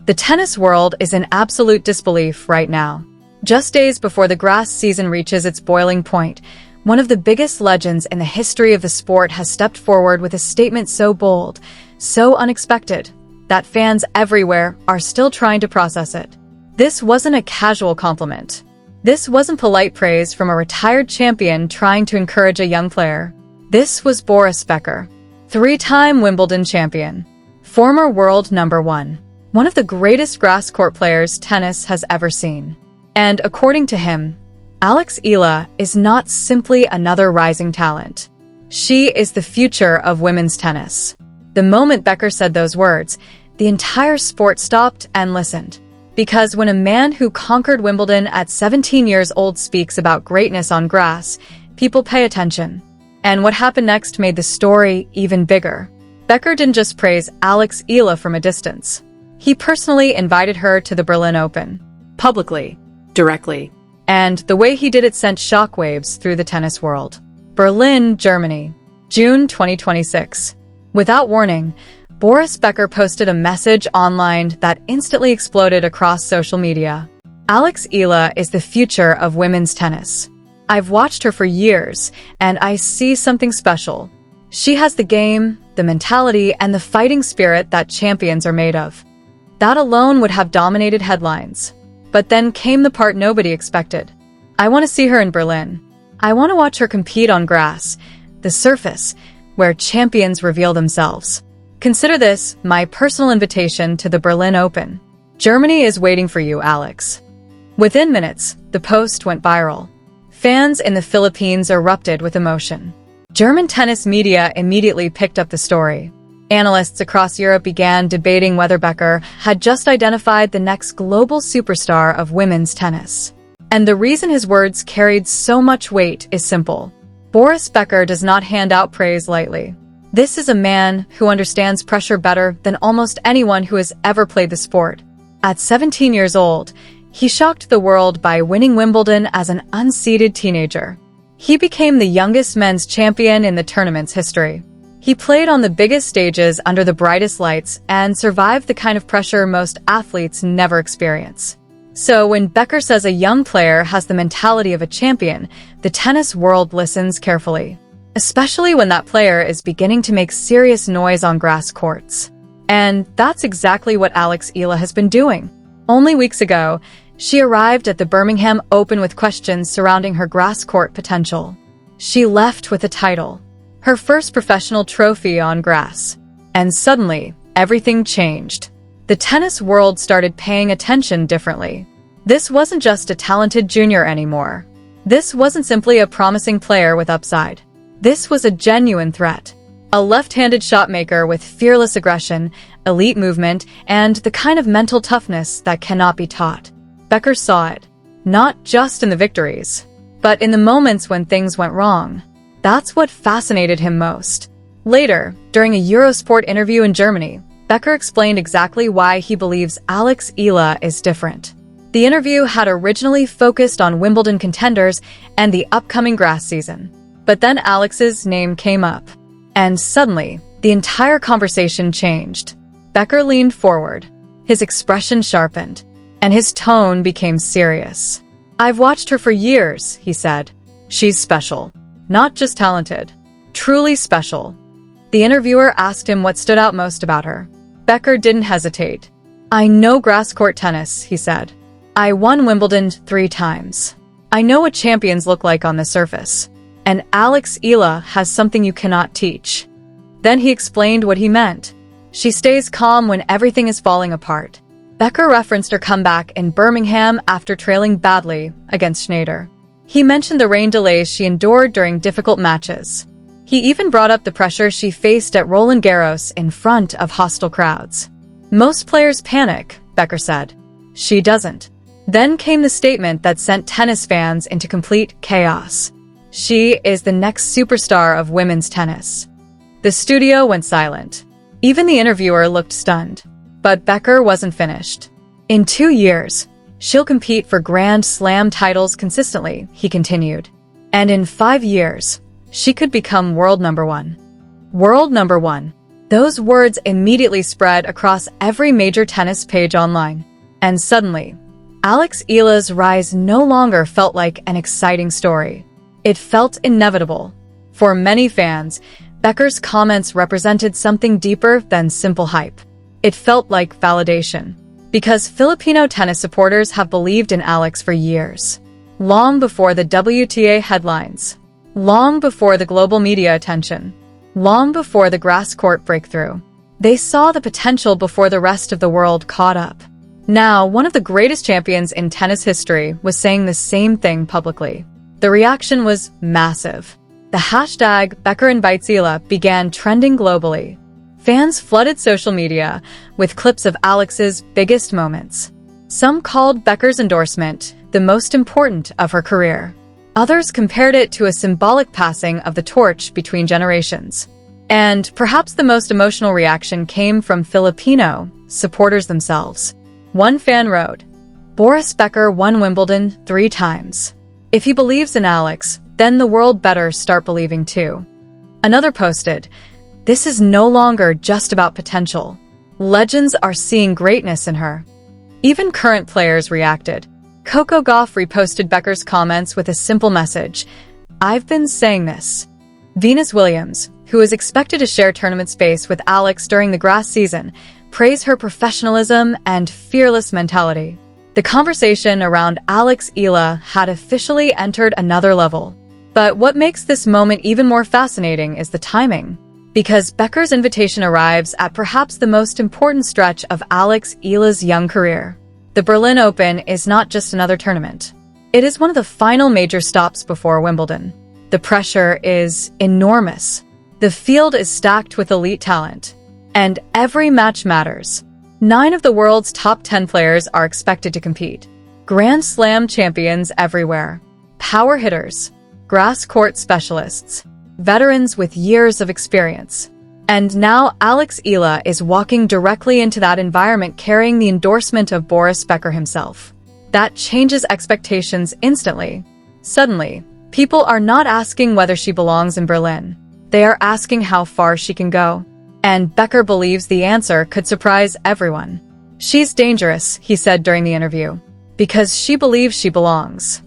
The tennis world is in absolute disbelief right now. Just days before the grass season reaches its boiling point, one of the biggest legends in the history of the sport has stepped forward with a statement so bold, so unexpected, that fans everywhere are still trying to process it. This wasn't a casual compliment. This wasn't polite praise from a retired champion trying to encourage a young player. This was Boris Becker, three-time Wimbledon champion, former world number one, one of the greatest grass court players tennis has ever seen. And according to him, Alex Eala is not simply another rising talent. She is the future of women's tennis. The moment Becker said those words, the entire sport stopped and listened. Because when a man who conquered Wimbledon at 17 years old speaks about greatness on grass, people pay attention. And what happened next made the story even bigger. Becker didn't just praise Alex Eala from a distance. He personally invited her to the Berlin Open. Publicly. Directly. And the way he did it sent shockwaves through the tennis world. Berlin, Germany. June 2026. Without warning, Boris Becker posted a message online that instantly exploded across social media. Alex Eala is the future of women's tennis. I've watched her for years, and I see something special. She has the game, the mentality, and the fighting spirit that champions are made of. That alone would have dominated headlines. But then came the part nobody expected. I want to see her in Berlin. I want to watch her compete on grass, the surface, where champions reveal themselves. Consider this my personal invitation to the Berlin Open. Germany is waiting for you, Alex. Within minutes, the post went viral. Fans in the Philippines erupted with emotion. German tennis media immediately picked up the story. Analysts across Europe began debating whether Becker had just identified the next global superstar of women's tennis. And the reason his words carried so much weight is simple. Boris Becker does not hand out praise lightly. This is a man who understands pressure better than almost anyone who has ever played the sport. At 17 years old, he shocked the world by winning Wimbledon as an unseeded teenager. He became the youngest men's champion in the tournament's history. He played on the biggest stages under the brightest lights and survived the kind of pressure most athletes never experience. So when Becker says a young player has the mentality of a champion, the tennis world listens carefully. Especially when that player is beginning to make serious noise on grass courts. And that's exactly what Alex Eala has been doing. Only weeks ago, she arrived at the Birmingham Open with questions surrounding her grass court potential. She left with a title. Her first professional trophy on grass. And suddenly, everything changed. The tennis world started paying attention differently. This wasn't just a talented junior anymore. This wasn't simply a promising player with upside. This was a genuine threat. A left-handed shot maker with fearless aggression, elite movement, and the kind of mental toughness that cannot be taught. Becker saw it. Not just in the victories, but in the moments when things went wrong. That's what fascinated him most. Later, during a Eurosport interview in Germany, Becker explained exactly why he believes Alex Eala is different. The interview had originally focused on Wimbledon contenders and the upcoming grass season. But then Alex's name came up. And suddenly, the entire conversation changed. Becker leaned forward. His expression sharpened, and his tone became serious. I've watched her for years, he said. She's special. Not just talented. Truly special. The interviewer asked him what stood out most about her. Becker didn't hesitate. I know grass court tennis, he said. I won Wimbledon 3 times. I know what champions look like on the surface. And Alex Eala has something you cannot teach. Then he explained what he meant. She stays calm when everything is falling apart. Becker referenced her comeback in Birmingham after trailing badly against Schneider. He mentioned the rain delays she endured during difficult matches. He even brought up the pressure she faced at Roland Garros in front of hostile crowds. Most players panic, Becker said. She doesn't. Then came the statement that sent tennis fans into complete chaos. She is the next superstar of women's tennis. The studio went silent. Even the interviewer looked stunned. But Becker wasn't finished. In 2 years, she'll compete for Grand Slam titles consistently, he continued. And in 5 years, she could become world number one. World number one. Those words immediately spread across every major tennis page online. And suddenly, Alex Eala's rise no longer felt like an exciting story. It felt inevitable. For many fans, Becker's comments represented something deeper than simple hype. It felt like validation. Because Filipino tennis supporters have believed in Alex for years. Long before the WTA headlines. Long before the global media attention. Long before the grass court breakthrough. They saw the potential before the rest of the world caught up. Now, one of the greatest champions in tennis history was saying the same thing publicly. The reaction was massive. The hashtag #BeckerInvitesEala began trending globally. Fans flooded social media with clips of Alex's biggest moments. Some called Becker's endorsement the most important of her career. Others compared it to a symbolic passing of the torch between generations. And perhaps the most emotional reaction came from Filipino supporters themselves. One fan wrote, "Boris Becker won Wimbledon 3 times. If he believes in Alex, then the world better start believing too." Another posted, "This is no longer just about potential. Legends are seeing greatness in her." Even current players reacted. Coco Gauff reposted Becker's comments with a simple message, "I've been saying this." Venus Williams, who is expected to share tournament space with Alex during the grass season, praised her professionalism and fearless mentality. The conversation around Alex Eala had officially entered another level. But what makes this moment even more fascinating is the timing. Because Becker's invitation arrives at perhaps the most important stretch of Alex Eala's young career. The Berlin Open is not just another tournament. It is one of the final major stops before Wimbledon. The pressure is enormous. The field is stacked with elite talent. And every match matters. 9 of the world's top 10 players are expected to compete. Grand Slam champions everywhere. Power hitters. Grass court specialists. Veterans with years of experience. And now Alex Eala is walking directly into that environment carrying the endorsement of Boris Becker himself. That changes expectations instantly. Suddenly, people are not asking whether she belongs in Berlin. They are asking how far she can go. And Becker believes the answer could surprise everyone. "She's dangerous," he said during the interview, "because she believes she belongs."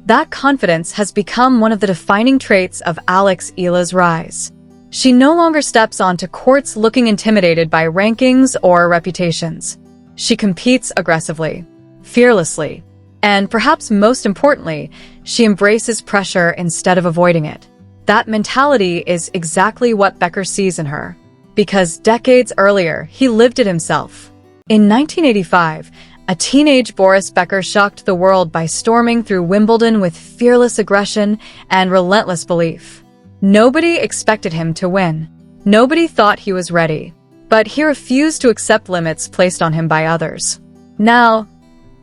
That confidence has become one of the defining traits of Alex Eala's rise. She no longer steps onto courts looking intimidated by rankings or reputations. She competes aggressively, fearlessly, and perhaps most importantly, she embraces pressure instead of avoiding it. That mentality is exactly what Becker sees in her. Because decades earlier, he lived it himself. In 1985, a teenage Boris Becker shocked the world by storming through Wimbledon with fearless aggression and relentless belief. Nobody expected him to win. Nobody thought he was ready. But he refused to accept limits placed on him by others. Now,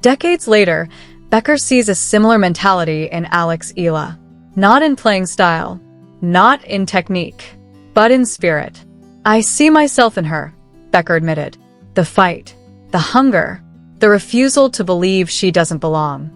decades later, Becker sees a similar mentality in Alex Eala. Not in playing style, not in technique, but in spirit. "I see myself in her," Becker admitted. "The fight, the hunger, the refusal to believe she doesn't belong."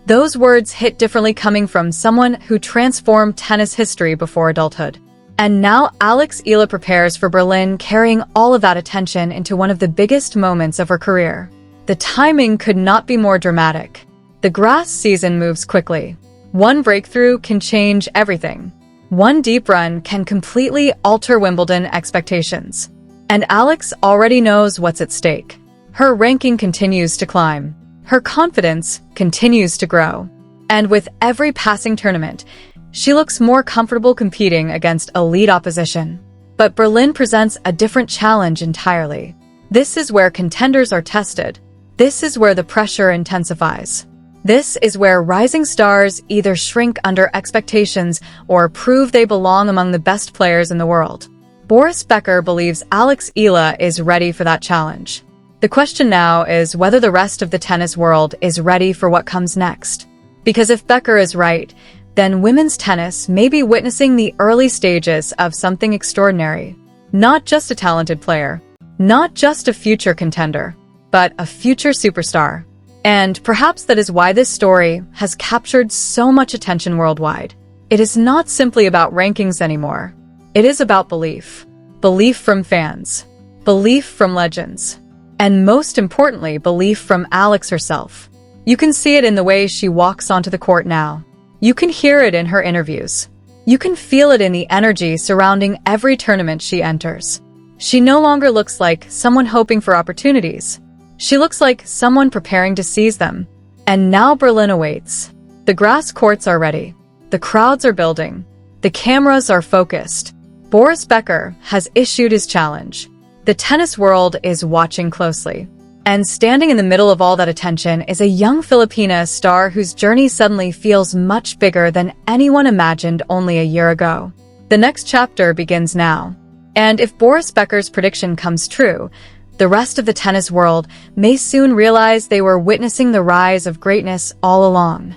Those words hit differently coming from someone who transformed tennis history before adulthood. And now Alex Eala prepares for Berlin, carrying all of that attention into one of the biggest moments of her career. The timing could not be more dramatic. The grass season moves quickly. One breakthrough can change everything. One deep run can completely alter Wimbledon expectations. And Alex already knows what's at stake. Her ranking continues to climb. Her confidence continues to grow. And with every passing tournament, she looks more comfortable competing against elite opposition. But Berlin presents a different challenge entirely. This is where contenders are tested. This is where the pressure intensifies. This is where rising stars either shrink under expectations or prove they belong among the best players in the world. Boris Becker believes Alex Eala is ready for that challenge. The question now is whether the rest of the tennis world is ready for what comes next. Because if Becker is right, then women's tennis may be witnessing the early stages of something extraordinary. Not just a talented player, not just a future contender, but a future superstar. And perhaps that is why this story has captured so much attention worldwide. It is not simply about rankings anymore. It is about belief. belief from fans, belief from legends, and most importantly, belief from Alex herself. You can see it in the way she walks onto the court now. You can hear it in her interviews. You can feel it in the energy surrounding every tournament she enters. She no longer looks like someone hoping for opportunities. She looks like someone preparing to seize them. And now Berlin awaits. The grass courts are ready. The crowds are building. The cameras are focused. Boris Becker has issued his challenge. The tennis world is watching closely. And standing in the middle of all that attention is a young Filipina star whose journey suddenly feels much bigger than anyone imagined only a year ago. The next chapter begins now. And if Boris Becker's prediction comes true, the rest of the tennis world may soon realize they were witnessing the rise of greatness all along.